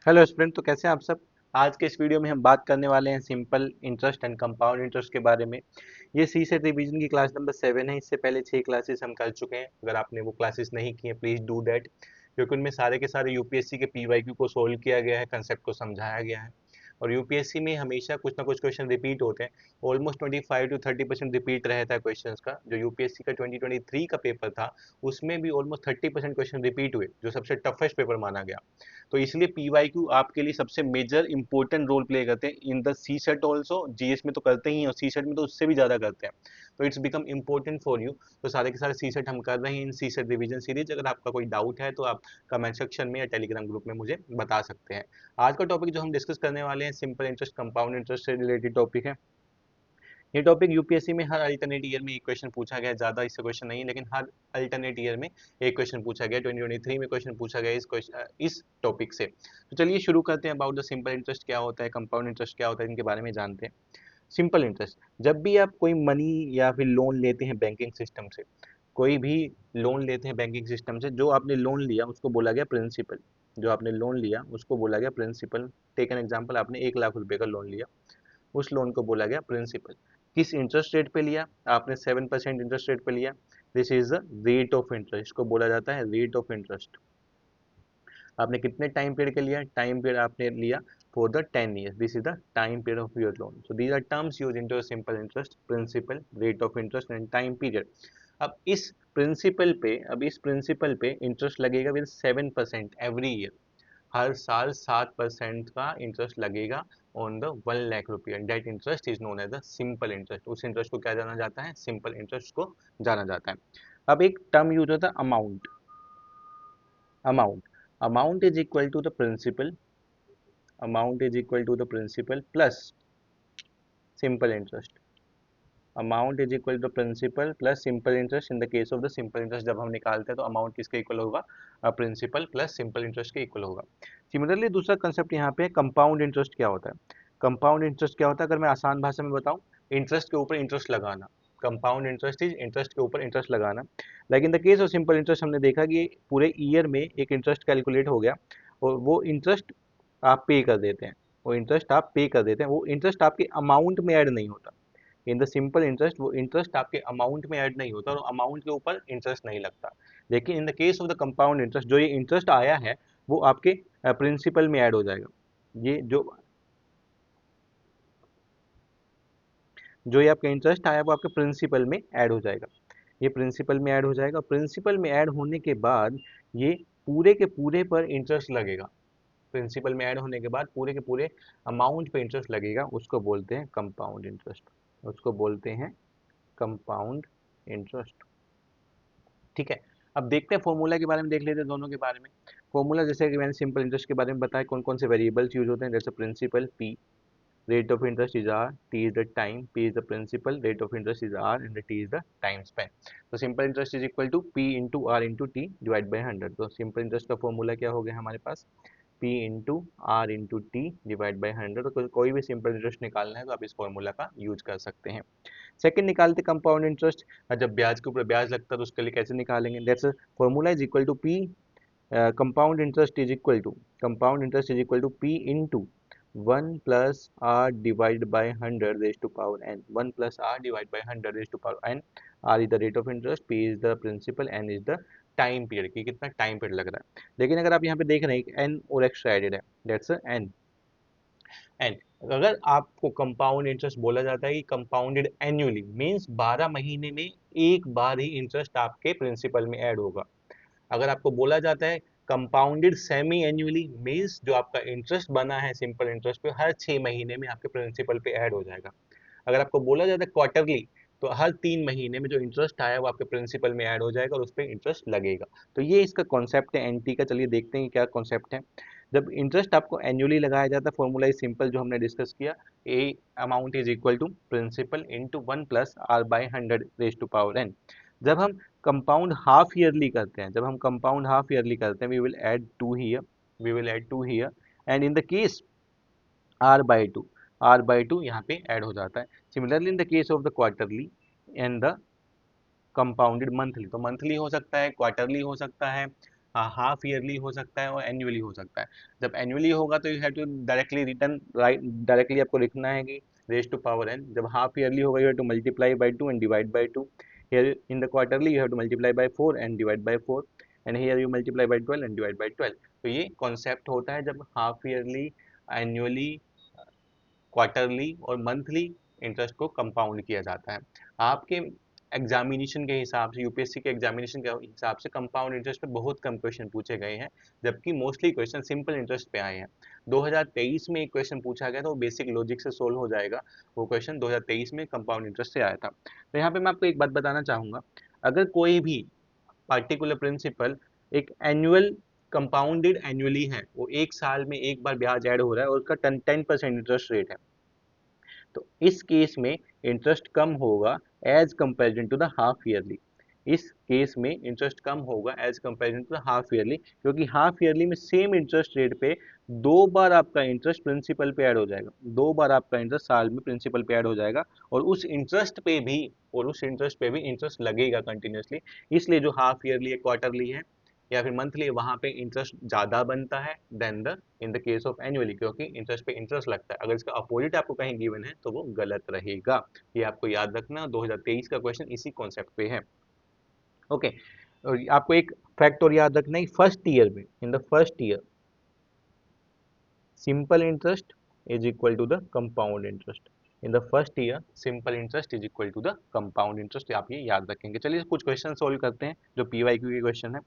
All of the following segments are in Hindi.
हेलो स्टूडेंट, तो कैसे हैं आप सब। आज के इस वीडियो में हम बात करने वाले हैं simple interest and compound interest के बारे में। ये सी सेट रिवीजन की क्लास नंबर 7 है। इससे पहले 6 क्लासेस हम कर चुके हैं। अगर आपने वो क्लासेस नहीं की हैं प्लीज़ डू दैट, क्योंकि उनमें सारे के सारे यूपीएससी के पीवाईक्यू को सोल्व किया गया है, कंसेप्ट को समझाया गया है। और यूपीएससी में हमेशा कुछ ना कुछ क्वेश्चन रिपीट होते हैं। ऑलमोस्ट 25 to 30% रिपीट रहता है क्वेश्चंस का। जो यूपीएससी का 2023 का पेपर था उसमें भी ऑलमोस्ट 30% क्वेश्चन रिपीट हुए, जो सबसे टफेस्ट पेपर माना गया। तो इसलिए पीवाईक्यू आपके लिए सबसे मेजर इंपॉर्टेंट रोल प्ले करते हैं in the CSAT also. GS में तो करते ही हैं और सी सेट में तो उससे भी ज्यादा करते हैं। तो it's become important for you. तो सारे के सारे सी सेट हम कर रहे हैं इन सी सेट रिविजन सीरीज। अगर आपका कोई डाउट है तो आप कमेंट सेक्शन में या टेलीग्राम ग्रुप में मुझे बता सकते हैं। आज का टॉपिक जो हम डिस्कस करने वाले हैं सिंपल इंटरेस्ट कंपाउंड इंटरेस्ट से रिलेटेड टॉपिक है। ये टॉपिक यूपीएससी में हर अल्टरनेट ईयर में एक क्वेश्चन पूछा गया है। ज्यादा इससे क्वेश्चन नहीं है, लेकिन हर अल्टरनेट ईयर में एक क्वेश्चन पूछा गया। 2023 में क्वेश्चन पूछा गया इस टॉपिक से। तो चलिए शुरू करते हैं। अबाउट द सिंपल इंटरेस्ट क्या होता है, कंपाउंड इंटरेस्ट क्या होता है, इनके बारे में जानते हैं। सिंपल इंटरेस्ट, जब भी आप कोई मनी या फिर लोन लेते हैं बैंकिंग सिस्टम से, कोई भी लोन लेते हैं बैंकिंग सिस्टम से, जो आपने लोन लिया उसको बोला गया प्रिंसिपल। जो आपने लोन लिया उसको बोला गया प्रिंसिपल। टेक एन एग्जांपल, आपने 1 लाख रुपए का लोन लिया, उस लोन को बोला गया प्रिंसिपल। किस इंटरेस्ट रेट पे लिया? आपने 7% इंटरेस्ट रेट पे लिया। This is the rate of interest, को बोला जाता है रेट ऑफ इंटरेस्ट। आपने कितने टाइम पीरियड के लिया? टाइम पीरियड आपने लिया for the 10 years। This is the time period of your loan. So these are terms use into simple interest: principal, rate of interest and time period. अब इस प्रिंसिपल पे इंटरेस्ट लगेगा विद 7% एवरी ईयर। हर साल 7% का इंटरेस्ट लगेगा ऑन द 1 लाख रुपया। That interest is known as the simple interest. उस इंटरेस्ट को क्या जाना जाता है? सिंपल इंटरेस्ट को जाना जाता है। अब एक टर्म यूज होता है amount. Amount amount is equal to the principal. Amount is equal to the principal plus simple interest. Amount is equal to principal plus simple interest. In the case of the simple interest जब हम निकालते हैं तो अमाउंट किसके इक्वल होगा? प्रिंसिपल प्लस सिंपल इंटरेस्ट के इक्वल होगा। सिमिलरली दूसरा कंसेप्ट यहाँ पे कंपाउंड इंटरेस्ट क्या होता है? कंपाउंड इंटरेस्ट क्या होता है, अगर मैं आसान भाषा में बताऊं, इंटरेस्ट के ऊपर इंटरेस्ट लगाना। कंपाउंड इंटरेस्ट इज इंटरेस्ट के ऊपर इंटरेस्ट लगाना। Like in the case of simple interest हमने देखा कि पूरे ईयर में एक इंटरेस्ट कैलकुलेट हो गया और वो इंटरेस्ट आप पे कर देते हैं। वो इंटरेस्ट आप पे कर देते हैं, वो इंटरेस्ट आपके अमाउंट में ऐड नहीं होता। इन द सिंपल इंटरेस्ट वो इंटरेस्ट आपके अमाउंट में ऐड नहीं होता और अमाउंट के ऊपर इंटरेस्ट नहीं लगता। लेकिन इन the case of the compound interest, जो ये इंटरेस्ट आया है वो आपके प्रिंसिपल में ऐड हो जाएगा। ये ये आपका इंटरेस्ट आया वो आपके प्रिंसिपल में ऐड हो जाएगा। ये प्रिंसिपल में ऐड हो जाएगा। प्रिंसिपल में ऐड होने के बाद ये पूरे के पूरे पर इंटरेस्ट लगेगा। प्रिंसिपल में ऐड होने के बाद पूरे के पूरे अमाउंट पे इंटरेस्ट लगेगा, उसको बोलते हैं कंपाउंड इंटरेस्ट। उसको बोलते हैं कंपाउंड इंटरेस्ट। ठीक है। अब देखते हैं फॉर्मूला के बारे में, देख लेते हैं दोनों के बारे में। फॉर्मूला जैसे कि मैंने सिंपल इंटरेस्ट के बारे में बताया, कौन कौन से वेरिएबल्स यूज होते हैं। जैसे principal P, rate of interest is r, t is the time, p is the principal, rate of interest is r and the t is the time span. So simple interest is equal to p into r into t divided by 100। तो simple interest का फॉर्मूला क्या हो गया हमारे पास? p into r into t divided by 100। तो कोई भी सिंपल इंटरेस्ट निकालना है तो आप इस फॉर्मूला का यूज कर सकते हैं। सेकंड निकालते कंपाउंड इंटरेस्ट। जब ब्याज के ऊपर ब्याज लगता है तो उसके लिए कैसे निकालेंगे? That's formula is equal to p, compound interest is equal to, compound interest is equal to p into 1 plus r divided by 100 raised to power n। 1 plus r divided by 100 raised to power n। r is the rate of interest, p is the principal, n is the time period, कि कितना टाइम पीरियड लग रहा है। लेकिन अगर आप यहाँ पे देख रहे हैं n और एक्स्ट्रा एडेड है, दैट्स n। एंड अगर आपको कंपाउंड इंटरेस्ट बोला जाता है कि कंपाउंडेड एनुअली, मींस 12 महीने में एक बार ही इंटरेस्ट आपके प्रिंसिपल में ऐड होगा। अगर आपको बोला जाता है कंपाउंडेड सेमी एनुअली, मींस जो आपका इंटरेस्ट बना है सिंपल इंटरेस्ट पे हर 6 महीने में आपके प्रिंसिपल पे ऐड हो जाएगा। अगर आपको बोला जाता है क्वार्टरली, तो हर 3 महीने में जो इंटरेस्ट आया वो आपके प्रिंसिपल में ऐड हो जाएगा और उस पर इंटरेस्ट लगेगा। तो ये इसका कॉन्सेप्ट है एनटी का। चलिए देखते हैं क्या कॉन्सेप्ट है। जब इंटरेस्ट आपको एनुअली लगाया जाता है, फॉर्मूला इज सिंपल जो हमने डिस्कस किया, a amount is equal to principal into 1 plus r/100 raised to power n। जब हम कंपाउंड हाफ ईयरली करते हैं, we will add two here, and in the case r/2, r/2 यहाँ पे ऐड हो जाता है। Similarly in the case of the quarterly and the compounded monthly, तो मंथली हो सकता है, क्वार्टरली हो सकता है, हाफ ईयरली हो सकता है और एनुअली हो सकता है। जब एनुअली होगा तो you have to directly return, right, directly आपको लिखना है कि रेज टू पावर एन। जब हाफ ईयरली होगा you have to multiply by 2 and divide by 2। Here in the quarterly you have to multiply by 4 and divide by 4, and here you multiply by 12 and divide by 12। तो ये कॉन्सेप्ट होता है जब हाफ ईयरली, एनुअली, क्वार्टरली और मंथली इंटरेस्ट को कंपाउंड किया जाता है। आपके एग्जामिनेशन के हिसाब से, यूपीएससी के एग्जामिनेशन के हिसाब से कंपाउंड इंटरेस्ट पे बहुत कम क्वेश्चन पूछे गए हैं, जबकि मोस्टली क्वेश्चन सिंपल इंटरेस्ट पे आए हैं। 2023 में एक क्वेश्चन पूछा गया था, वो बेसिक लॉजिक से सोल्व हो जाएगा। वो क्वेश्चन 2023 में कंपाउंड इंटरेस्ट से आया था। तो यहाँ पे मैं आपको एक बात बताना चाहूँगा, अगर कोई भी पार्टिकुलर प्रिंसिपल एक एनुअल कंपाउंडेड एनुअली है, वो एक साल में एक बार ब्याज ऐड हो रहा है और उसका 10% इंटरेस्ट रेट है, तो इस केस में इंटरेस्ट कम होगा as comparison to the half yearly. इस केस में इंटरेस्ट कम होगा as comparison to the half yearly, क्योंकि हाफ ईयरली में सेम इंटरेस्ट रेट पे दो बार आपका इंटरेस्ट प्रिंसिपल पे ऐड हो जाएगा, दो बार आपका इंटरेस्ट साल में प्रिंसिपल पे ऐड हो जाएगा, और उस इंटरेस्ट पे भी इंटरेस्ट लगेगा कंटिन्यूसली। इसलिए जो हाफ ईयरली या क्वार्टरली है या फिर मंथली, वहां पे इंटरेस्ट ज्यादा बनता है than the in the case of annually, क्योंकि इंटरेस्ट पे इंटरेस्ट लगता है। अगर इसका अपोजिट आपको कहीं गिवन है तो वो गलत रहेगा। ये आपको याद रखना, 2023 का क्वेश्चन इसी कॉन्सेप्ट पे है। ओके, और आपको एक फैक्ट और याद रखना है, फर्स्ट ईयर में, in the first year simple interest is equal to the compound interest. In the first year simple interest is equal to the compound interest, आप ये याद रखेंगे। चलिए कुछ क्वेश्चन सोल्व करते हैं जो पीवाईक्यू के क्वेश्चन है।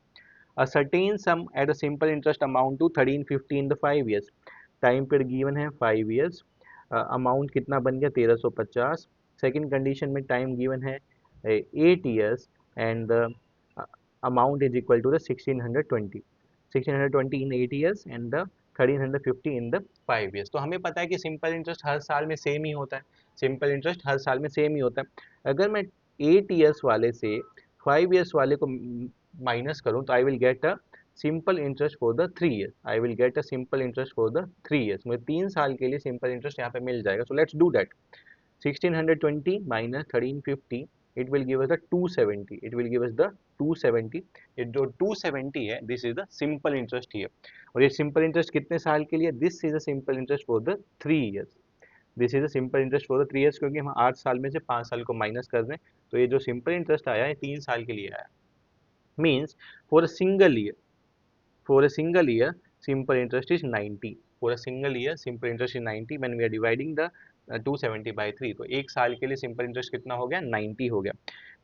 A certain sum at a simple interest amount to 1350 in the 5 years. Time period given है 5 years। अमाउंट कितना बन गया 1350। सेकंड कंडीशन में टाइम गिवन है 8 years and the amount is equal to the 1620। 1620 in 8 years and the 1350 in the 5 years। तो हमें पता है कि सिंपल इंटरेस्ट हर साल में सेम ही होता है, सिंपल इंटरेस्ट हर साल में सेम ही होता है। अगर मैं 8 years वाले से 5 years वाले को माइनस करूं तो I will get a simple interest for the 3 years। I will get a simple interest for the 3 years। मुझे 3 साल के लिए सिंपल इंटरेस्ट यहाँ पे मिल जाएगा। So let's do that. 1620 minus 1350, it will give us the 270, it will give us the 270। ये जो 270 है, this is the simple interest here। और ये simple interest कितने साल के लिए? this is a simple interest for the 3 years। This is a simple interest for the 3 years, क्योंकि हम 8 साल में से 5 साल को माइनस कर रहे हैं, तो ये जो सिंपल इंटरेस्ट आया है 3 साल के लिए आया। Means for a single year, for a single year simple interest is 90। for a single year simple interest is 90 when we are dividing the 270 by 3। तो एक साल के लिए सिंपल इंटरेस्ट कितना हो गया? 90 हो गया।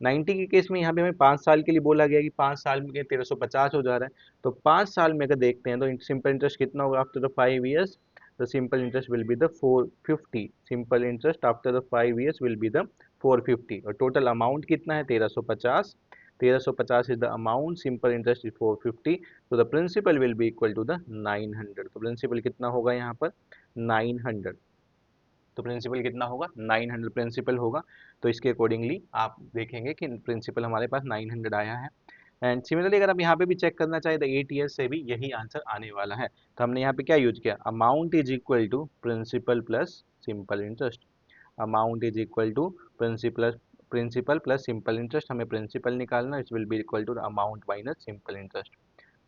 90 के केस में यहाँ पे हमें 5 साल के लिए बोला गया कि 5 साल में 1350 हो जा रहा है, तो 5 साल में अगर देखते हैं तो सिंपल इंटरेस्ट कितना होगा after the 5 years? the simple interest will be the 450। simple interest after the 5 years will be the 450। और टोटल अमाउंट कितना है? 1350। 1350 is the amount, simple interest is 450, तो the principal will be equal to the 900। तो प्रिंसिपल कितना होगा यहाँ पर? 900। तो प्रिंसिपल कितना होगा? 900 प्रिंसिपल होगा। तो इसके अकॉर्डिंगली आप देखेंगे कि प्रिंसिपल हमारे पास 900 आया है। एंड सिमिलरली अगर आप यहाँ पे भी चेक करना चाहें तो 8 years से भी यही आंसर आने वाला है। तो हमने यहाँ पे क्या यूज किया? Amount is equal to principal plus simple interest. Amount is equal to principal plus simple interest. हमें प्रिंसिपल निकालना, it will be equal to the amount minus simple interest.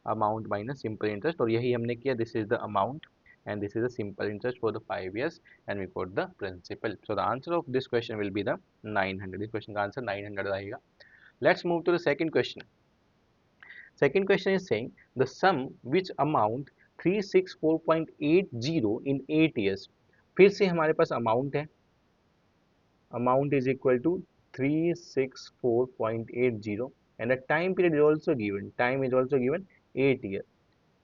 Amount minus simple interest, और यही हमने किया। This is the amount and this is a simple interest for the 5 years, and we got the principal। So the answer of this question will be the 900। this question का answer 900 आएगा। Let's move to the second question। Second question is saying the sum which amount 364.80 in 8 years। फिर से हमारे पास अमाउंट है, amount is equal to 364.80 and the time period is also given, time is also given 8 years।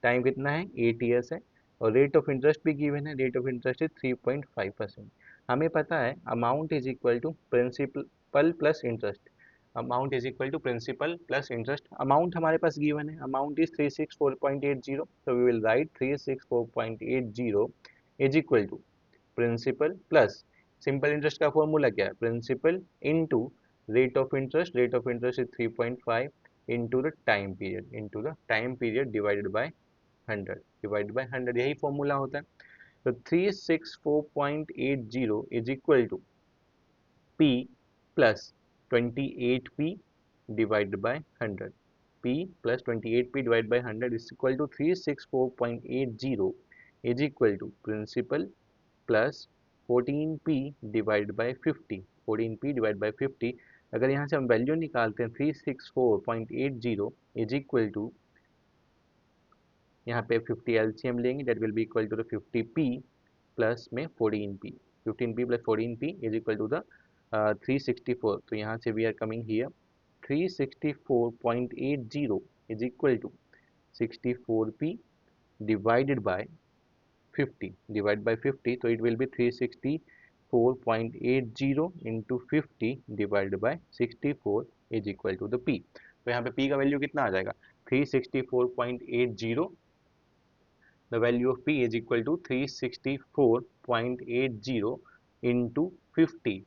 Time कितना है? 8 years है। और रेट ऑफ इंटरेस्ट भी गिवन है, रेट ऑफ इंटरेस्ट इज 3.5%। हमें पता है amount is equal to principal plus interest. Amount is equal to principal plus interest. Amount हमारे पास गिवन है, अमाउंट इज 364.80, तो we will write 364.80 is equal to principal plus simple interest का फॉर्मूला क्या है? Principal into rate of interest, rate of interest is 3.5 into the time period divided by 100, divide by 100, यही फॉर्मूला होता है। तो 364.80 is equal to P plus 28P divide by 100। p plus 28p divided by 100 is equal to 364.80 is equal to principal plus 14p divided by 50, 14p divided by 50। अगर यहाँ से हम वैल्यू निकालते हैं 364.80 इज इक्वल टू, यहाँ पे 50 एलसीएम लेंगे, that will be equal to the 50p plus में 14p, 15p plus 14p is equal to the 364। तो यहाँ से we are coming here 364.80 is equal to 64p divided by 50 divided by 50, तो it will be 364.80 into 50 divided by 64 is equal to the p। तो यहाँ पे p का वैल्यू कितना आ जाएगा 364.80, the value of p is equal to 364.80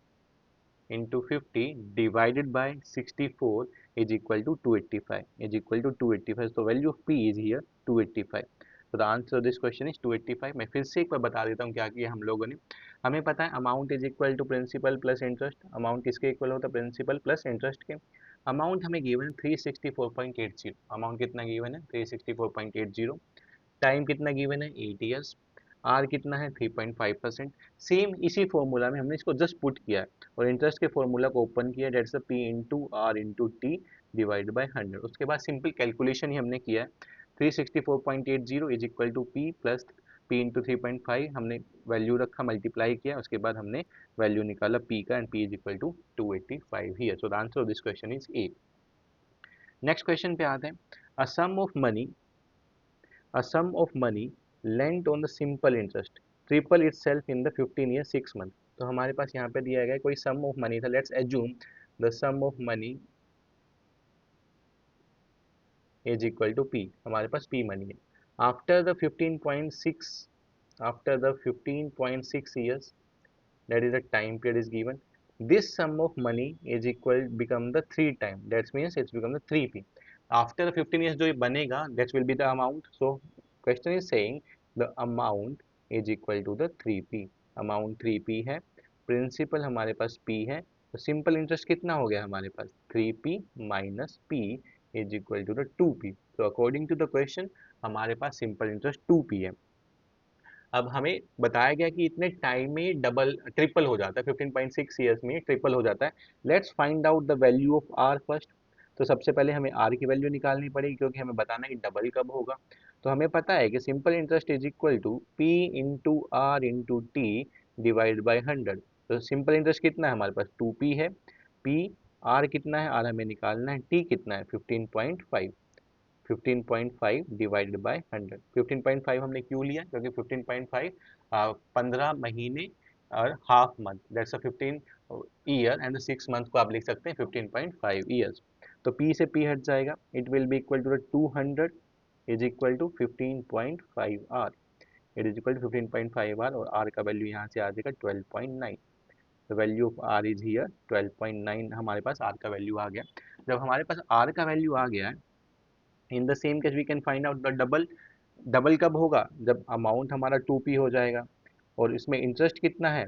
into 50 divided by 64 is equal to 285, is equal to 285। so value of p is here 285। तो the answer this question is 285। मैं फिर से एक बार बता देता हूँ क्या किया हम लोगों ने। हमें पता है amount is equal to principal plus interest. Amount किसके इक्वल होता है प्रिंसिपल प्लस इंटरेस्ट के। अमाउंट हमें गिवन है 364.80। अमाउंट कितना गिवन है 364.80। टाइम कितना गिवन है 8 ईयर्स। आर कितना है 3.5%। सेम इसी फॉर्मूला में हमने इसको जस्ट पुट किया है और इंटरेस्ट के फॉर्मूला को ओपन किया, that's P into R into T divide by 100। उसके बाद सिंपल कैलकुलेशन ही हमने किया है 364.80 is equal to P plus P into 3.5 हमने वैल्यू रखा, मल्टीप्लाई किया, उसके बाद हमने वैल्यू निकाला पी का and P is equal to 285 here. So the answer of this question is A. Next question पे आते हैं। A sum of money, a sum of money lent on the simple interest triple itself in the 15 years 6 month। तो हमारे पास यहाँ पे दिया गया कोई सम ऑफ मनी था, let's assume the sum of money is equal to P. हमारे पास पी मनी है। After the 15.6, after the 15.6 years, that is the time period is given, this sum of money is equal become the 3 time, that means it's become the 3p। after the 15 years जो ये बनेगा that will be the amount। so question is saying the amount is equal to the 3p। amount 3p है, प्रिंसिपल हमारे पास p है, तो सिंपल इंटरेस्ट कितना हो गया हमारे पास 3p minus p is equal to the 2p। तो अकॉर्डिंग टू द क्वेश्चन हमारे पास सिंपल इंटरेस्ट 2p है। अब हमें बताया गया कि इतने टाइम में डबल ट्रिपल हो जाता है, 15.6 ईयर्स में ट्रिपल हो जाता है। Let's find out the value of R first. तो सबसे पहले हमें आर की वैल्यू निकालनी पड़ेगी क्योंकि हमें बताना है कि डबल कब होगा। तो हमें पता है कि simple interest is equal to P into R into T divide by 100। तो सिंपल इंटरेस्ट कितना है हमारे पास 2p है, पी आर कितना है, आर हमें निकालना है, टी कितना है 15.5, 15.5 डिवाइडेड बाय 100। 15.5 हमने क्यों लिया क्योंकि 15.5 15 महीने और half month, that's a 15 year and 6 month को आप लिख सकते हैं 15.5 ईयर्स। तो p से p हट जाएगा, it will be equal to 200 is equal to 15.5 R, it is equal to 15.5 R और r का वैल्यू यहाँ से आ जाएगा 12.9। The value of r is here 12.9। हमारे पास r का वैल्यू आ गया। जब हमारे पास r का वैल्यू आ गया है, in the same case we can find out the double. Double कब होगा जब अमाउंट हमारा 2p हो जाएगा और इसमें इंटरेस्ट कितना है,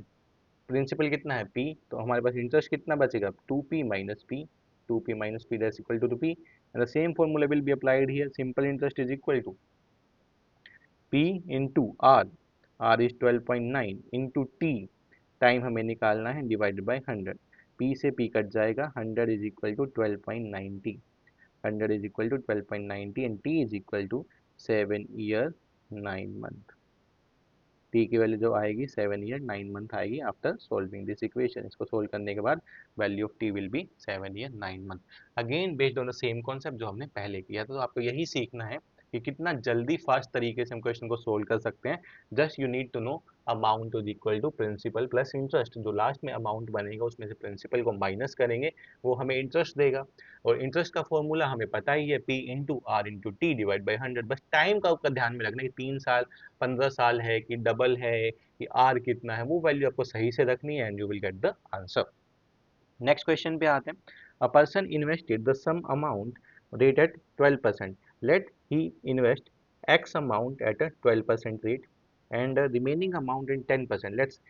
प्रिंसिपल कितना है p, तो हमारे पास इंटरेस्ट कितना बचेगा 2p minus p, 2p minus p that's equal to p and the same formula will be applied here. Simple interest is equal to p into R, R is 12.9 into t, time हमें निकालना है, डिवाइडेड बाई 100। p से p कट जाएगा, 100 is equal to 12.90, 100 is equal to 12.90 and t is equal to 7 year 9 month। t की वैल्यू जो आएगी 7 year 9 month आएगी आफ्टर सॉल्विंग दिस इक्वेशन। इसको सोल्व करने के बाद value of t will be 7 year 9 month। Again based on the same concept जो हमने पहले किया था। तो आपको यही सीखना है कि कितना जल्दी फास्ट तरीके से हम क्वेश्चन को सोल्व कर सकते हैं। Just you need to know amount is equal to principal plus interest. जो लास्ट में अमाउंट बनेगा उसमें से प्रिंसिपल को माइनस करेंगे, वो हमें इंटरेस्ट देगा और इंटरेस्ट का फॉर्मूला हमें पता ही है p into R into T divide by 100। बस टाइम का आपका ध्यान में रखना कि 3 साल 15 साल है कि डबल है कि आर कितना है, वो वैल्यू आपको सही से रखनी है and you will get the answer. Next question पे आते हैं। A person invested the sum amount rate at 12%, let he invest x amount at a 12% rate and remaining amount in 10%, let's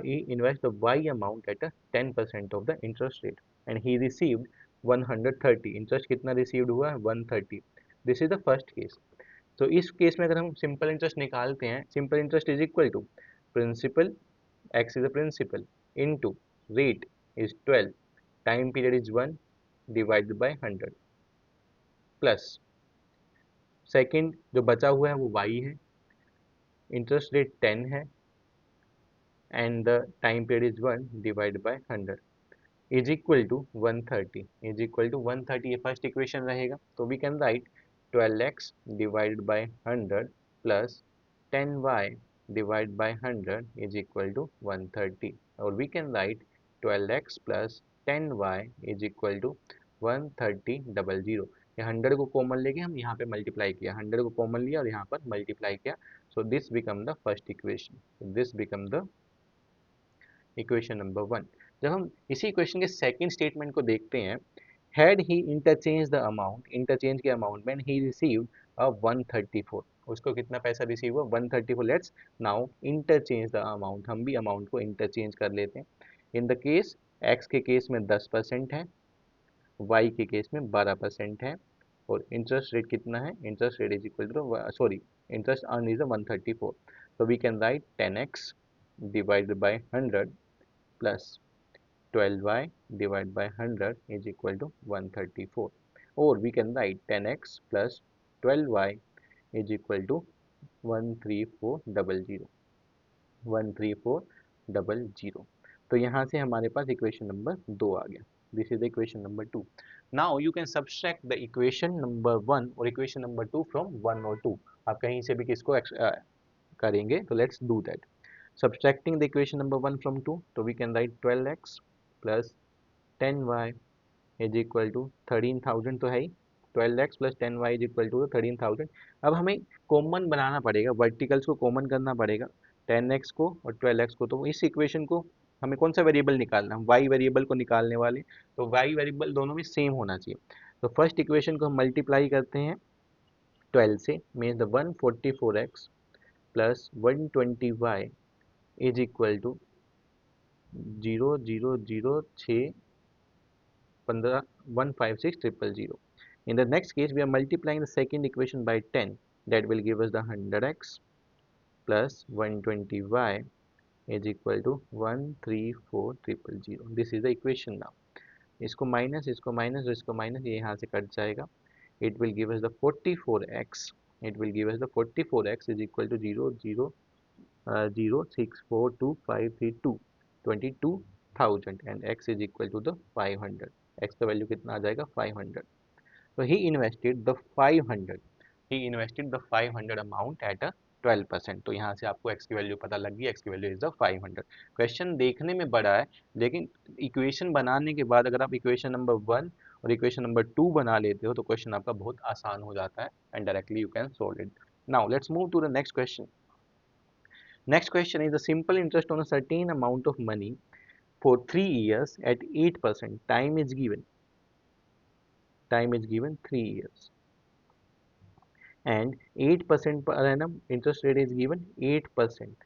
he invest the y amount at a 10% of the interest rate and he received 130, interest कितना रिसीव्ड हुआ है 130. This is the first case. तो इस केस में अगर हम सिंपल इंटरेस्ट निकालते हैं, simple interest is equal to principal, x is the principal, into rate is 12, time period is 1 divided by 100 plus second जो बचा हुआ है वो y है, इंटरेस्ट रेट 10 है and the time period is 1 divide by 100 is equal to 130, is equal to 130. ये फर्स्ट इक्वेशन रहेगा. तो we can write 12x divided by 100 plus 10y divided by 100 is equal to 130, or we can write 12x plus 10y is equal to 130. ये 100 को कॉमन लेके हम यहाँ पे मल्टीप्लाई किया, 100 को कॉमन लिया और यहाँ पर मल्टीप्लाई किया. So this become the first equation, this become the equation number 1. जब हम इसी इक्वेशन के सेकंड स्टेटमेंट को देखते हैं, had he interchange the amount, interchange के अमाउंट में ही रिसीव्ड अ 134, उसको कितना पैसा रिसीव हुआ 134. Let's now interchange the amount, हम भी अमाउंट को इंटरचेंज कर लेते हैं. इन द केस x के केस में 10% है, y के केस में 12% है, और इंटरेस्ट रेट कितना है, interest rate is equal to sorry interest earn is 134. so we can write 10x divided by 100 plus 12y divided by 100 is equal to 134, or we can write 10x plus 12y is equal to 13400, 13400. तो यहाँ से हमारे पास इक्वेशन नंबर 2 आ गया. This is the equation number 2. Now you can subtract the equation number 1 और इक्वेशन नंबर 2 फ्रॉम 1 और 2. आप कहीं से भी किसको करेंगे, तो let's do that. Subtracting the equation number 1 from 2, so we can write 12x plus 10y is equal to 13,000. तो है ही 12x plus 10y is equal to 13,000. अब हमें कॉमन बनाना पड़ेगा, वर्टिकल्स को कॉमन करना पड़ेगा, 10x को और 12x को. तो इस इक्वेशन को हमें कौन सा वेरिएबल निकालना है, y वेरिएबल को निकालने वाले. तो y वेरिएबल दोनों में सेम होना चाहिए. तो फर्स्ट इक्वेशन को हम मल्टीप्लाई करते हैं 12 से, means the 144x plus 120y is equal to 0006156,000. In the next case, we are multiplying the second equation by 10. That will give us the 100x plus 120y is equal to 134,000. This is the equation now. इसको माइनस, इसको माइनस, इसको माइनस, ये यहाँ से कट जाएगा. It will give us the 44x. It will give us the 44x is equal to 0.64252, 22,000, and x is equal to the 500. x का वैल्यू कितना आ जाएगा 500. So he invested the 500, he invested the 500 amount at a 12%. तो यहाँ से आपको x की वैल्यू पता लग गई, x की वैल्यू इज द 500. क्वेश्चन देखने में बड़ा है, लेकिन इक्वेशन बनाने के बाद अगर आप इक्वेशन नंबर 1 और इक्वेशन नंबर 2 बना लेते हो तो क्वेश्चन आपका बहुत आसान हो जाता है and directly you can solve it. Now let's move to the next question. Next question is the simple interest on a certain amount of money for 3 years at 8%. Time is given. Time is given 3 years. And 8% per annum interest rate is given 8%.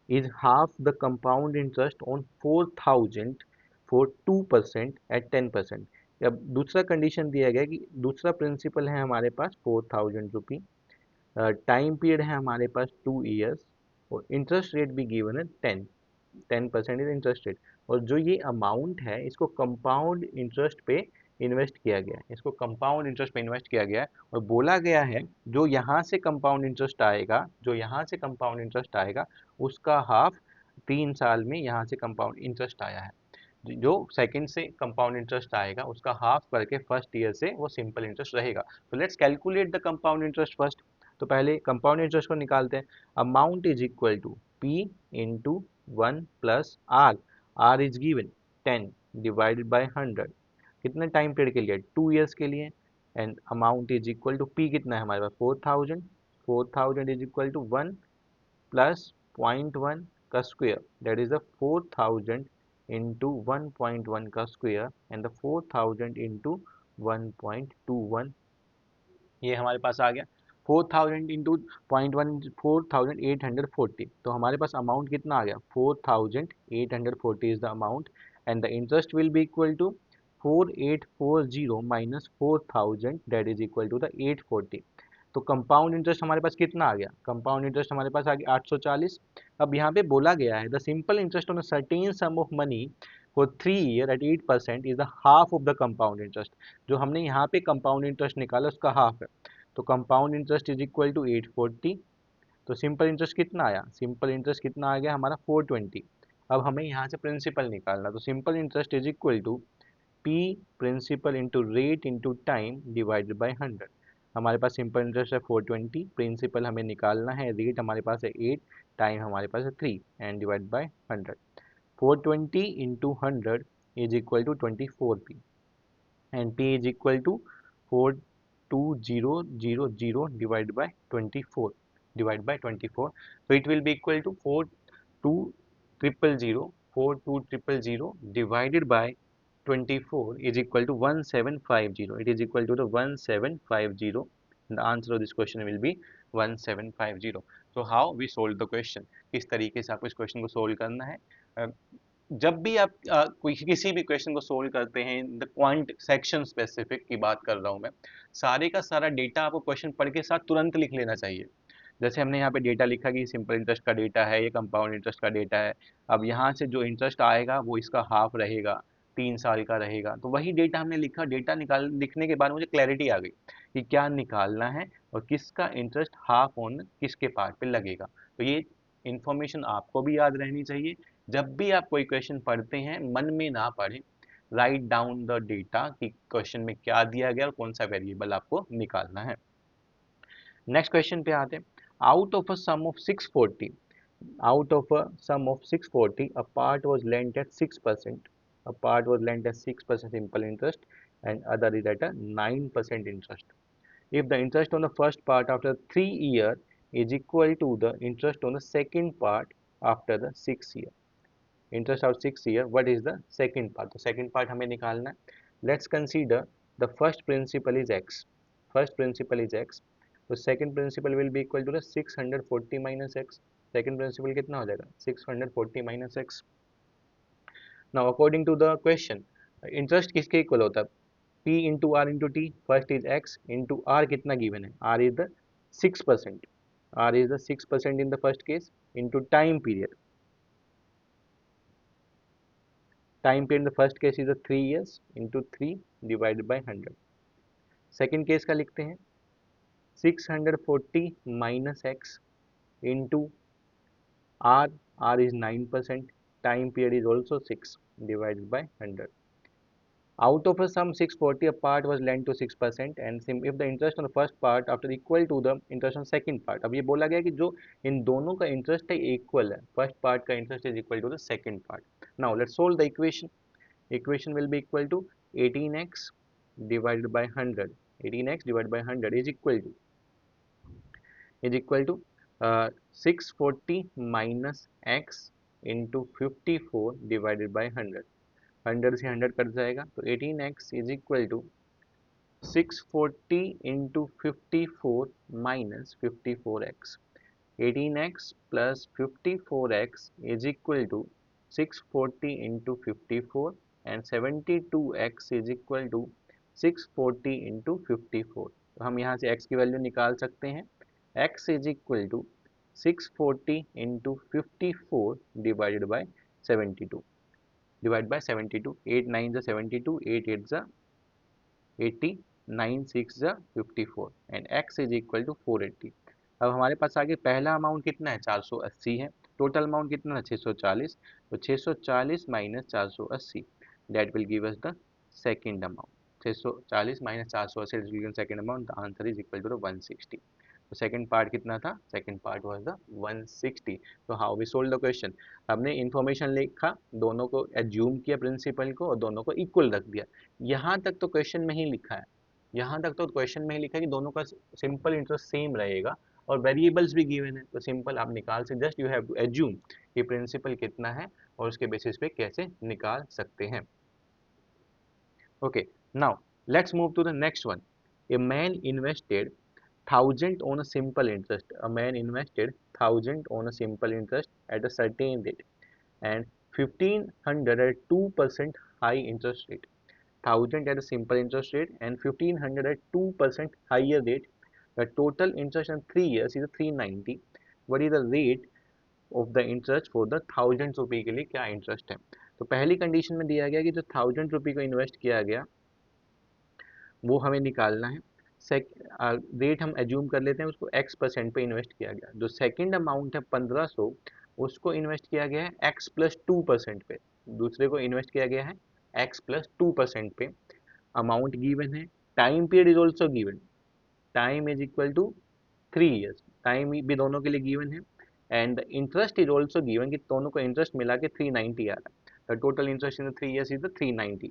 Is half the compound interest on 4,000 for 2% at 10%. अब दूसरा कंडीशन दिया गया कि दूसरा प्रिंसिपल है हमारे पास 4,000 रुपी, टाइम पीरियड है हमारे पास 2 ईयर्स, और इंटरेस्ट रेट भी गिवन है 10% इज इंटरेस्ट रेट. और जो ये अमाउंट है इसको कंपाउंड इंटरेस्ट पे इन्वेस्ट किया गया है, इसको कंपाउंड इंटरेस्ट पे इन्वेस्ट किया गया है. और बोला गया है जो यहाँ से कंपाउंड इंटरेस्ट आएगा, जो यहाँ से कंपाउंड इंटरेस्ट आएगा उसका हाफ 3 साल में यहाँ से कंपाउंड इंटरेस्ट आया है. जो सेकंड से कंपाउंड इंटरेस्ट आएगा उसका हाफ करके फर्स्ट ईयर से वो सिंपल इंटरेस्ट रहेगा. तो let's calculate the compound interest first. तो पहले कंपाउंड इंटरेस्ट को निकालते हैं. Amount is equal to P into 1 plus R. R is given 10 divided by 100. कितने टाइम पीरियड के लिए 2 ईयर्स के लिए. And amount is equal to P कितना है हमारे पास 4,000. 4,000 इज इक्वल टू 1 प्लस 0.1 का square, that is the 4,000 into 1.1 का स्क्वायर एंड द 4,000 इंटू 1.21. ये हमारे पास आ गया 4,000 इंटू 0.1, 4,840. तो हमारे पास अमाउंट कितना आ गया 4,840 is the amount. And the interest will be equal to 4840 minus 4000 that is equal to the 840। तो कंपाउंड इंटरेस्ट हमारे पास कितना आ गया? कंपाउंड इंटरेस्ट हमारे पास आ गया 840। अब यहाँ पे बोला गया है the simple interest on a certain sum of money for 3 year at 8% is the half of the compound interest. जो हमने यहाँ पे कंपाउंड इंटरेस्ट निकाला उसका हाफ है, तो compound interest is equal to 840। तो सिंपल इंटरेस्ट कितना आया? सिंपल इंटरेस्ट कितना आ गया हमारा? 420। अब हमें यहाँ से प्रिंसिपल निकालना, तो simple interest is equal to P principal into rate into time divided by 100। हमारे पास सिंपल इंटरेस्ट है 420, प्रिंसिपल हमें निकालना है, रेट हमारे पास है 8, टाइम हमारे पास है 3 and divide by 100। 420 into 100 is equal to 24p and p is equal to 42000 divided by 24 divided by 24. So it will be equal to 42000 divided by 24 is equal to 1750. It is equal to the 1750. The answer of this question will be 1750. So how we solve the question? किस तरीके से आपको इस क्वेश्चन को सोल्व करना है? जब भी आप कोई किसी भी क्वेश्चन को सोल्व करते हैं, द क्वांट सेक्शन स्पेसिफिक की बात कर रहा हूँ मैं, सारे का सारा डेटा आपको क्वेश्चन पढ़ के साथ तुरंत लिख लेना चाहिए। जैसे हमने यहाँ पे डेटा लिखा कि सिंपल इंटरेस्ट का डेटा है, ये कंपाउंड इंटरेस्ट का डेटा है। अब यहाँ से जो इंटरेस्ट आएगा वो इसका हाफ रहेगा, 3 साल का रहेगा। तो वही डेटा हमने लिखा, डेटा लिखने के बाद मुझे क्लैरिटी आ गई कि क्या निकालना है और किसका इंटरेस्ट हाफ ऑन किसके पार्ट पे लगेगा। तो ये इन्फॉर्मेशन आपको भी याद रहनी चाहिए। जब भी आप कोई क्वेश्चन पढ़ते हैं, मन में ना पढ़ें, राइट डाउन द डेटा कि क्वेश्चन में क्या दिया गया और कौन सा वेरिएबल आपको निकालना है। नेक्स्ट क्वेश्चन पे आते हैं। Out of a sum of 640, out of a sum of 640, a part was lent at 6%. A part was lent at 6% simple interest and other is at a 9% interest. If the interest on the first part after 3 years is equal to the interest on the second part after the 6 year. Interest of 6 year, what is the second part? The second part हमें निकालना है. Let's consider the first principal is x. First principal is x. तो second principal will be equal to the 640 minus x. Second principal कितना हो जाएगा? 640 minus x. Now according to the question, interest किसके equal होता है? P into R into T. First is x into R कितना given है? R is the 6%. R is the 6% in the first case into time period. Time period in the first case is the 3 years into 3 divided by 100. Second case का लिखते हैं 640 minus x into R. R is 9%. Time period is also 6 divided by 100. Out of a sum 640, a part was lent to 6% and if the interest on the first part after equal to the interest on second part. अब ये बोला गया कि जो इन दोनों का इंटरेस्ट है इक्वल है, फर्स्ट पार्ट का interest is equal to the second part. Now let's solve the equation. Equation will be equal to 18x divided by 100. 18x divided by 100 is equal to 640 minus x into 54 divided by 100. 100 से 100 कट जाएगा, तो 18x is equal to 640 into 54 minus 54x. 18x plus 54x is equal to 640 into 54 and 72x is equal to 640 into 54. तो हम यहाँ से x की वैल्यू निकाल सकते हैं. x is equal to 640 into 54 divided by 72. Divide by 72. 8 9 is 72, 8 8 is 80, 9 6 is 54 and x is equal to 480. अब हमारे पास आगे पहला अमाउंट कितना है? 480 है. टोटल अमाउंट कितना है? 640. तो 640 minus 480 that will give us the second amount. 640 minus 480 second amount. The answer is equal to the 160. तो सेकंड पार्ट कितना था? Second part was the 160. तो how we solve the question? हमने इन्फॉर्मेशन लिखा, दोनों को एज्यूम किया प्रिंसिपल को और दोनों को इक्वल रख दिया. यहाँ तक तो क्वेश्चन में ही लिखा है, यहाँ तक तो क्वेश्चन में ही लिखा है कि दोनों का सिंपल इंटरेस्ट सेम रहेगा और वेरिएबल्स भी गिवन है. तो सिंपल आप निकाल से just you have to assume कि प्रिंसिपल कितना है और उसके बेसिस पे कैसे निकाल सकते हैं. Okay, now let's move to the next one. A man invested 1000 on a simple interest. A man invested 1000 on a simple interest at a certain rate and 1500 at 2% high interest rate. 1000 at a simple interest rate and 1500 at 2% higher rate. The total interest in 3 years is 390. What is the rate of the interest for the 1000 रुपये के लिए क्या इंटरेस्ट है? तो पहली कंडीशन में दिया गया कि जो 1000 रुपये को इन्वेस्ट किया गया वो हमें निकालना है। रेट हम एज्यूम कर लेते हैं उसको x% पे इन्वेस्ट किया गया। जो सेकंड अमाउंट है 1500 उसको इन्वेस्ट किया गया है x+2% पे। दूसरे को इन्वेस्ट किया गया है x+2% पे। अमाउंट गिवन है, time period is also given, time is equal to 3 years, time भी दोनों के लिए गिवन है and the interest is also given कि दोनों को इंटरेस्ट मिला के 390 आ रहा है। The total interest in 3 years is the 390।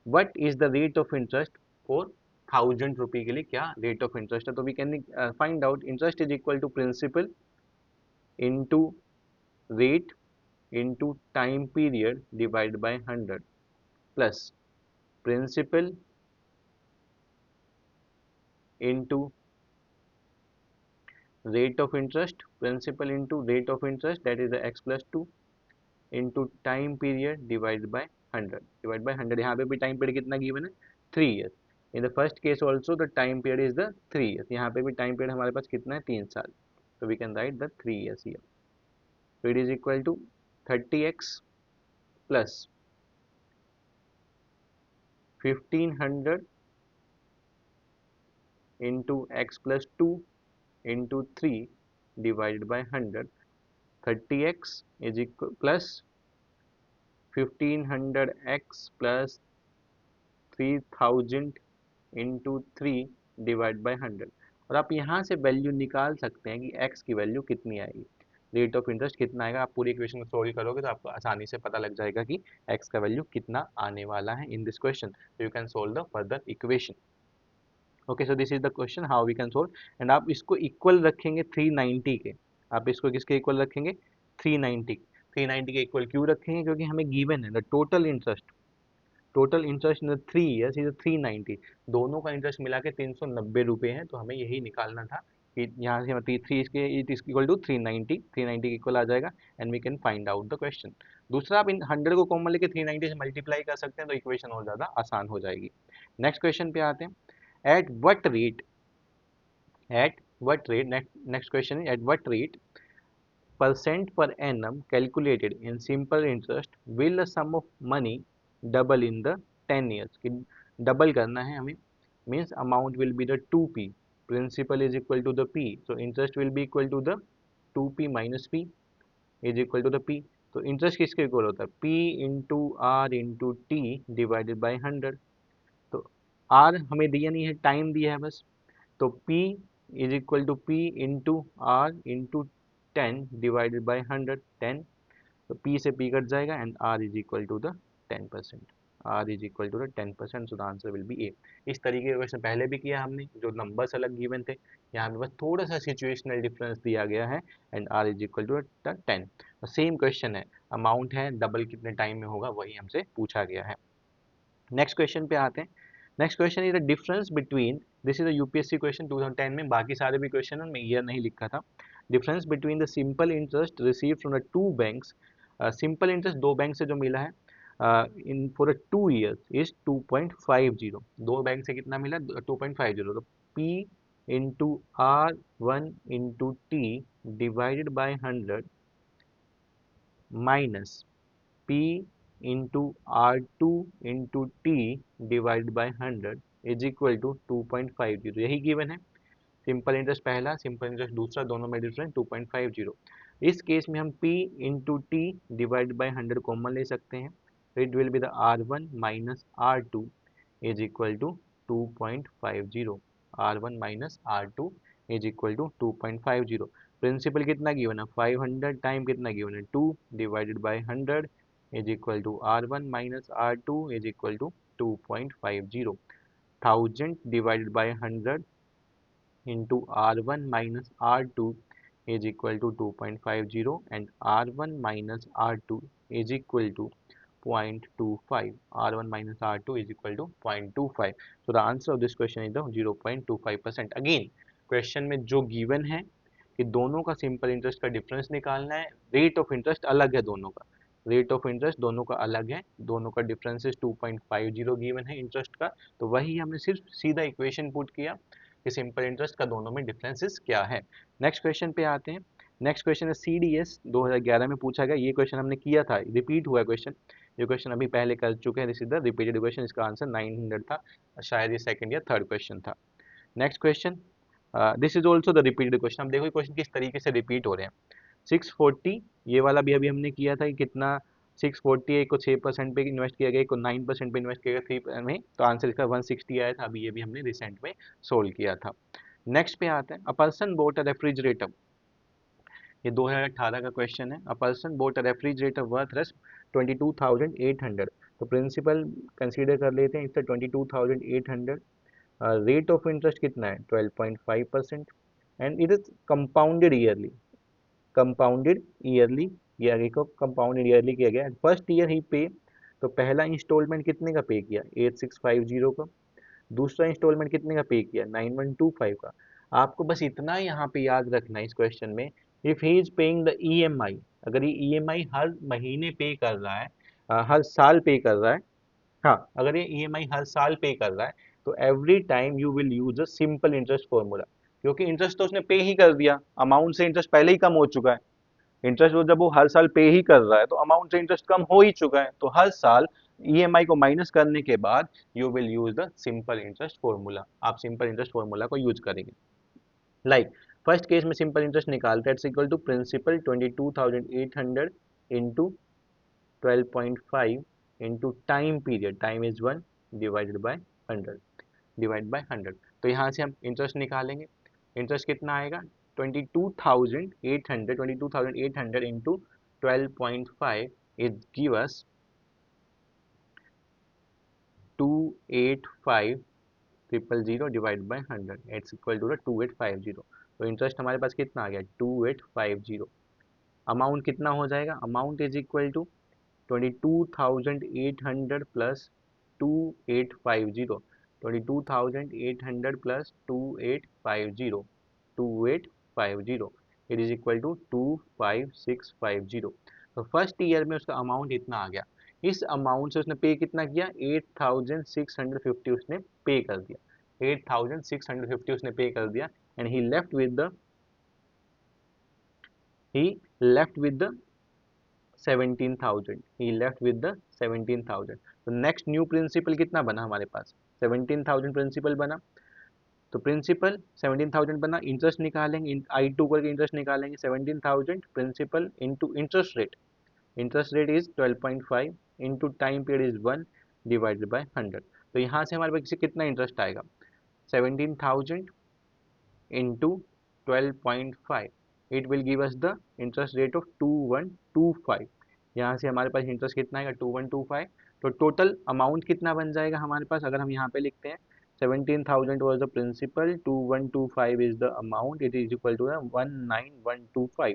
What is the rate of interest for 1000 रुपये के लिए क्या रेट ऑफ इंटरेस्ट है? तो we can find out interest is equal to principal into rate into time period divide by 100 plus principal into rate of interest, principal into rate of interest, that is the x+2 into time period divided by 100 divided by 100। यहाँ पे भी टाइम पीरियड कितना गिवन है 3 years। In the first case also the time period is the 3 years। यहाँ पे भी टाइम पीरियड हमारे पास कितना है 3 साल। तो we can write the 3 years here। so it is equal to 30x plus 1500 into x+2 into 3 divided by 100। 30x is equal plus 1500x plus 3000 into 3 divide by 100। और आप यहाँ से वैल्यू निकाल सकते हैं कि x की वैल्यू कितनी आएगी, रेट ऑफ इंटरेस्ट कितना आएगा। आप पूरी इक्वेशन को सॉल्व करोगे तो आपको आसानी से पता लग जाएगा कि x का वैल्यू कितना आने वाला है इन दिस क्वेश्चन। तो you can solve the further equation. Okay, so this is the question how we can solve. And आप इसको इक्वल रखेंगे 390 के। आप इसको किसके इक्वल रखेंगे 390। 390 के इक्वल क्यों रखेंगे? क्योंकि हमें गिवन है the total interest in 3 years is 390। दोनों का इंटरेस्ट मिला के 390 रुपये है। तो हमें यही निकालना था कि यहाँ से मतलब 3 इसके इट इज इक्वल टू 390। 390 के इक्वल आ जाएगा and we can find out the question. दूसरा, आप इन 100 को कॉमन लेके 390 से मल्टीप्लाई कर सकते हैं तो इक्वेशन और ज़्यादा आसान हो जाएगी। नेक्स्ट क्वेश्चन पे आते हैं। At what rate next question is at what rate percent per annum calculated in simple interest will a sum of money double in the 10 years? कि डबल करना है हमें, means amount will be the 2p, principal is equal to the p, so interest will be equal to the 2p minus p is equal to the p। तो इंटरेस्ट किसके इक्वल होता है p into R into T divided by 100। तो r हमें दिया नहीं है, टाइम दिया है बस। तो P is equal to P into R into 10 divided by 100 10। तो P से P कट जाएगा and R is equal to the 10%। R is equal to the 10%, so the answer will be A. इस तरीके का क्वेश्चन पहले भी किया हमने, जो नंबर्स अलग गिवन थे। यहाँ पे बस थोड़ा सा सिचुएशनल डिफरेंस दिया गया है and R is equal to the 10। Same question है, अमाउंट है, डबल कितने टाइम में होगा वही हमसे पूछा गया है। नेक्स्ट क्वेश्चन पे आते हैं। Next question is the difference between, this is a UPSC question 2010 में, बाकी सारे भी क्वेश्चन में ईयर नहीं लिखा था। Difference between the simple interest receive from the two banks. Simple interest दो बैंक से जो मिला है इन फॉर 2 years इज 2.50। दो बैंक से कितना मिला 2.50। तो P into R one into T divided by 100 minus P into R two into T divide by 100 is equal to 2.50। यही गिवन है। सिंपल इंटरेस्ट पहला, सिंपल इंटरेस्ट दूसरा, दोनों में डिफरेंस 2.50। इस केस में हम P into T divide by 100 common ले सकते हैं। It will be the R1 minus R2 is equal to 2.50। R1 minus R2 is equal to 2.50। Principal कितना गिवन है 500, टाइम कितना गिवन है 2 divided by 100 is equal to R1 minus R2 is equal to 2.50। 1000 divided by 100 into R1 minus R2 is equal to 2.50 and R1 minus R2 is equal to 0.25। R1 minus R2 is equal to 0.25। So the answer of this question is the 0.25%। Again question में जो गिवन है कि दोनों का सिंपल इंटरेस्ट का डिफरेंस निकालना है, रेट ऑफ इंटरेस्ट अलग है दोनों का। रेट ऑफ इंटरेस्ट दोनों का अलग है, दोनों का डिफरेंस 2.50 गिवन है इंटरेस्ट का, तो वही हमने सिर्फ सीधा इक्वेशन पुट किया कि सिंपल इंटरेस्ट का दोनों में डिफरेंसेस क्या है। नेक्स्ट क्वेश्चन पे आते हैं। नेक्स्ट क्वेश्चन है CDS 2011 में पूछा गया, ये क्वेश्चन हमने किया था, रिपीट हुआ क्वेश्चन, ये क्वेश्चन अभी पहले कर चुके हैं, this is the repeated question, इसका आंसर 900 था, शायद ये सेकंड या थर्ड क्वेश्चन था। Next question, this is also the repeated question. अब देखो क्वेश्चन किस तरीके से रिपीट हो रहे हैं। 640, ये वाला भी अभी हमने किया था कि कितना 640 है, एक को 6% पे इन्वेस्ट किया गया, एक को 9% पे इन्वेस्ट किया गया 3 में, तो आंसर इसका 160 आया था, अभी ये भी हमने रिसेंट में सोल्व किया था। नेक्स्ट पे आते हैं, a person boat a refrigerator, ये 2018 का क्वेश्चन है। A person boat a refrigerator worth rest 22,800, तो प्रिंसिपल कंसीडर कर लेते हैं इससे 22,800, रेट ऑफ इंटरेस्ट कितना है 12.5%, and it is compounded yearly, compounded yearly, ये आगे को कंपाउंडेड ईयरली किया गया। फर्स्ट ईयर ही पे, तो पहला इंस्टॉलमेंट कितने का पे किया 8650 का, दूसरा इंस्टॉलमेंट कितने का पे किया 9125 का। आपको बस इतना यहाँ पे याद रखना है इस क्वेश्चन में, if he is paying the EMI, अगर ये EMI हर महीने पे कर रहा है, हर साल पे कर रहा है, हाँ अगर ये EMI हर साल पे कर रहा है, तो every time you will use a simple interest formula, क्योंकि इंटरेस्ट तो उसने पे ही कर दिया, अमाउंट से इंटरेस्ट पहले ही कम हो चुका है, इंटरेस्ट वो जब वो हर साल पे ही कर रहा है तो अमाउंट से इंटरेस्ट कम हो ही चुका है, तो हर साल EMI को माइनस करने के बाद you will use the simple interest formula, आप सिंपल इंटरेस्ट फॉर्मूला को यूज करेंगे। लाइक फर्स्ट केस में सिंपल इंटरेस्ट निकालते हैं, it's equal to principal 22,800 into 12.5 into time period, time is 1 divided by 100, divide by 100, तो यहाँ से हम इंटरेस्ट निकालेंगे, इंटरेस्ट कितना आएगा 22,800 into 12.5, it give us 285,000 divide by 100, it's equal to 2850, तो इंटरेस्ट हमारे पास कितना आ गया 2850, अमाउंट कितना हो जाएगा, amount is equal to 22,800 plus 2850, 22,800 plus 2850 it is equal to 25650, तो फर्स्ट ईयर में उसका अमाउंट इतना आ गया, इस अमाउंट से उसने पे कितना किया 8,650 उसने पे कर दिया, 8,650 उसने पे कर दिया, and he left with the 17,000, he left with the 17,000, तो नेक्स्ट न्यू प्रिंसिपल कितना बना हमारे पास 17,000 प्रिंसिपल बना, तो प्रिंसिपल 17,000 बना, इंटरेस्ट निकालेंगे I2 करके इंटरेस्ट निकालेंगे, 17,000 principal into interest rate, interest rate is 12.5 into time period is 1 divided by 100, तो यहाँ से हमारे पास कितना इंटरेस्ट आएगा 17,000 into 12.5, it will give us the interest rate of 2125, यहाँ से हमारे पास इंटरेस्ट कितना आएगा 2125, तो टोटल अमाउंट कितना बन जाएगा हमारे पास, अगर हम यहाँ पे लिखते हैं 17,000 was the principal, 2125 is the amount, it is equal to 19,125,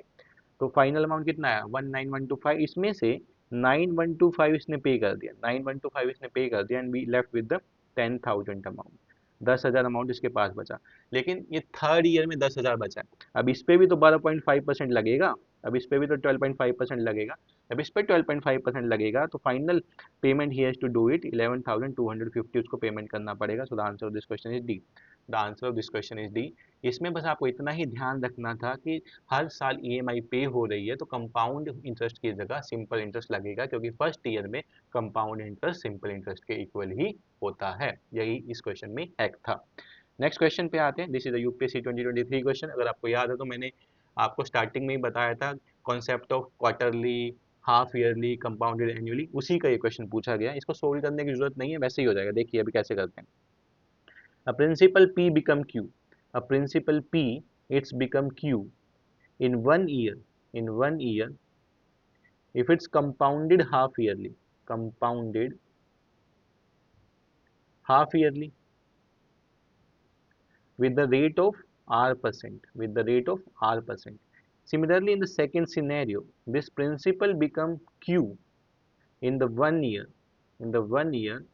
तो फाइनल अमाउंट कितना आया 19,125, इसमें से 9,125 इसने पे कर दिया, 9,125 इसने पे कर दिया, and we left with the 10,000 amount, 10,000 amount इसके पास बचा, लेकिन ये थर्ड ईयर में 10,000 बचा है, अब इस पे भी तो 12.5% लगेगा, अब इस पे भी तो 12.5% लगेगा, अब इस पे 12.5% लगेगा, तो final payment he has to do it 11,250 उसको पेमेंट करना पड़ेगा, so the answer of this question is D, the answer of this question is D. इसमें बस आपको इतना ही ध्यान रखना था कि हर साल EMI पे हो रही है तो कंपाउंड इंटरेस्ट की जगह सिंपल इंटरेस्ट लगेगा, क्योंकि फर्स्ट ईयर में कंपाउंड इंटरेस्ट सिंपल इंटरेस्ट के इक्वल ही होता है, यही इस क्वेश्चन में हैक था। नेक्स्ट क्वेश्चन पे आते हैं, this is the UPSC 2023 question, अगर आपको याद है तो मैंने आपको स्टार्टिंग में ही बताया था concept of quarterly, half yearly, compounded annually, उसी का ये क्वेश्चन पूछा गया, इसको सोल्व करने की जरूरत नहीं है, वैसे ही हो जाएगा, देखिए अभी कैसे करते हैं। A principal P become Q. A principal P, it's become Q in 1 year. In 1 year, if it's compounded half yearly, compounded half yearly with the rate of R%, with the rate of R%. Similarly, in the second scenario, this principal become Q in the 1 year, in the 1 year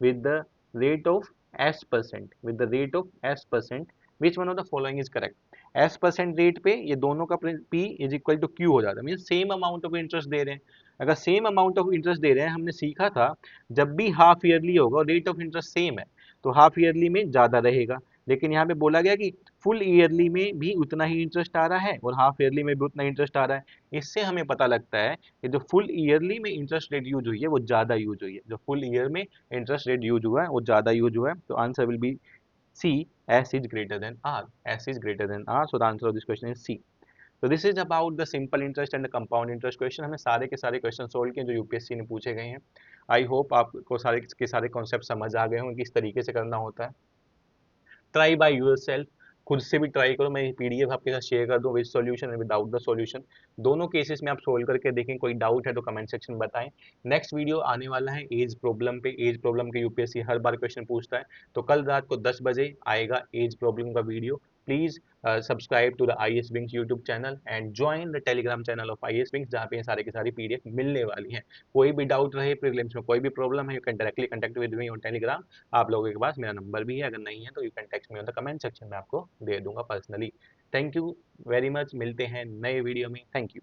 with the rate of S%, with the rate of S%, which one of the following is correct? S percent rate पे ये दोनों का P is equal to Q हो जाता है, mean same amount of interest दे रहे हैं। अगर सेम अमाउंट ऑफ इंटरेस्ट दे रहे हैं, हमने सीखा था जब भी हाफ ईयरली होगा और रेट ऑफ इंटरेस्ट सेम है तो हाफ ईयरली में ज़्यादा रहेगा, लेकिन यहाँ पे बोला गया कि फुल ईयरली में भी उतना ही इंटरेस्ट आ रहा है और हाफ ईयरली में भी उतना इंटरेस्ट आ रहा है। इससे हमें पता लगता है कि जो फुल ईयरली में इंटरेस्ट रेट यूज हुई है वो ज़्यादा यूज हुई है, जो फुल ईयर में इंटरेस्ट रेट यूज हुआ है वो ज़्यादा यूज हुआ है। तो answer will B C, S is greater than R. S is greater than R. So the answer of this question is C. So this is about the simple interest and the compound interest question. हमने सारे के सारे क्वेश्चन सोल्व किए जो यूपीएससी ने पूछे गए हैं। आई होप आपको सारे के सारे कॉन्सेप्ट समझ आ गए होंगे किस तरीके से करना होता है। ट्राई बाय यूर सेल्फ, खुद से भी ट्राई करो। मैं पीडीएफ आपके साथ शेयर कर दूँ with solution and without the solution. दोनों केसेस में आप सोल्व करके देखें, कोई डाउट है तो कमेंट सेक्शन में बताएं। नेक्स्ट वीडियो आने वाला है एज प्रॉब्लम पे। एज प्रॉब्लम के यूपीएससी हर बार क्वेश्चन पूछता है, तो कल रात को 10 बजे आएगा एज प्रॉब्लम का video. Please subscribe to the IAS Wings YouTube channel and join the Telegram channel of IAS Wings, जहाँ पे ये सारे की सारी पीडीएफ मिलने वाली हैं। कोई भी डाउट रहे, प्रीलिम्स में कोई भी प्रॉब्लम है, you can directly contact with me on Telegram. आप लोगों के पास मेरा नंबर भी है, अगर नहीं है तो you can text me on the comment section में, आपको दे दूंगा personally. Thank you very much, मिलते हैं नए वीडियो में। Thank you.